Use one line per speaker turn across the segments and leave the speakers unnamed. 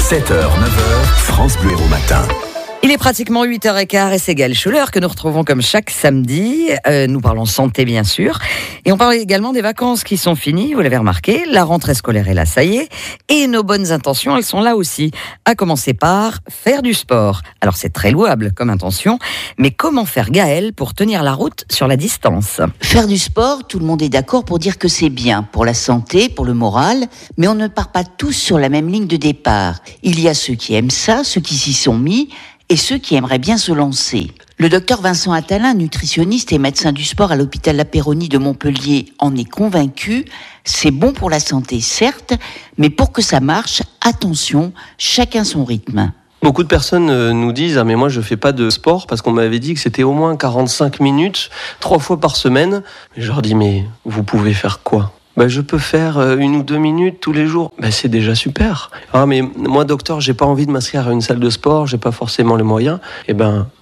7h, 9h, France Bleu Héros Matin.
Il est pratiquement 8h15 et c'est Gaël Schuller que nous retrouvons comme chaque samedi. Nous parlons santé bien sûr. Et on parle également des vacances qui sont finies, vous l'avez remarqué. La rentrée scolaire est là, ça y est. Et nos bonnes intentions, elles sont là aussi. À commencer par faire du sport. Alors c'est très louable comme intention. Mais comment faire, Gaël, pour tenir la route sur la distance ?
Faire du sport, tout le monde est d'accord pour dire que c'est bien pour la santé, pour le moral. Mais on ne part pas tous sur la même ligne de départ. Il y a ceux qui aiment ça, ceux qui s'y sont mis, et ceux qui aimeraient bien se lancer. Le docteur Vincent Attalin, nutritionniste et médecin du sport à l'hôpital La Péronie de Montpellier, en est convaincu. C'est bon pour la santé, certes, mais pour que ça marche, attention, chacun son rythme.
Beaucoup de personnes nous disent « Ah mais moi je fais pas de sport parce qu'on m'avait dit que c'était au moins 45 minutes, 3 fois par semaine. » Mais je leur dis « Mais vous pouvez faire quoi ?» Je peux faire 1 ou 2 minutes tous les jours. C'est déjà super. Ah, mais moi, docteur, j'ai pas envie de m'inscrire à une salle de sport, j'ai pas forcément les moyens.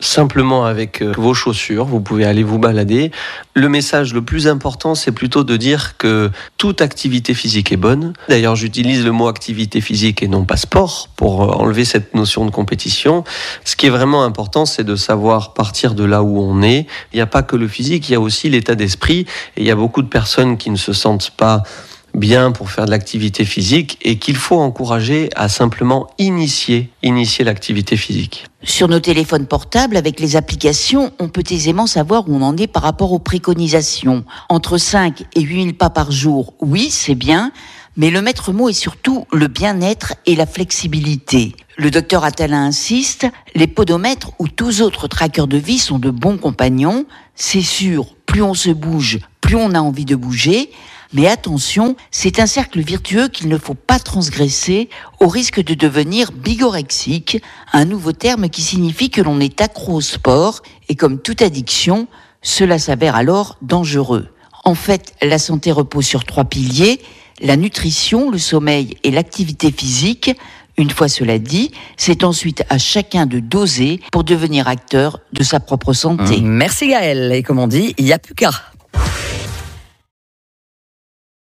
Simplement avec vos chaussures, vous pouvez aller vous balader. Le message le plus important, c'est plutôt de dire que toute activité physique est bonne. D'ailleurs, j'utilise le mot activité physique et non pas sport pour enlever cette notion de compétition. Ce qui est vraiment important, c'est de savoir partir de là où on est. Il n'y a pas que le physique, il y a aussi l'état d'esprit. Et il y a beaucoup de personnes qui ne se sentent pas bien pour faire de l'activité physique et qu'il faut encourager à simplement initier l'activité physique.
Sur nos téléphones portables, avec les applications, on peut aisément savoir où on en est par rapport aux préconisations. Entre 5 et 8 000 pas par jour, oui, c'est bien, mais le maître mot est surtout le bien-être et la flexibilité. Le docteur Attalin insiste, les podomètres ou tous autres trackers de vie sont de bons compagnons. C'est sûr, plus on se bouge, plus on a envie de bouger. Mais attention, c'est un cercle vertueux qu'il ne faut pas transgresser au risque de devenir bigorexique, un nouveau terme qui signifie que l'on est accro au sport et comme toute addiction, cela s'avère alors dangereux. En fait, la santé repose sur 3 piliers, la nutrition, le sommeil et l'activité physique. Une fois cela dit, c'est ensuite à chacun de doser pour devenir acteur de sa propre santé.
Merci Gaël. Et comme on dit, il n'y a plus qu'à.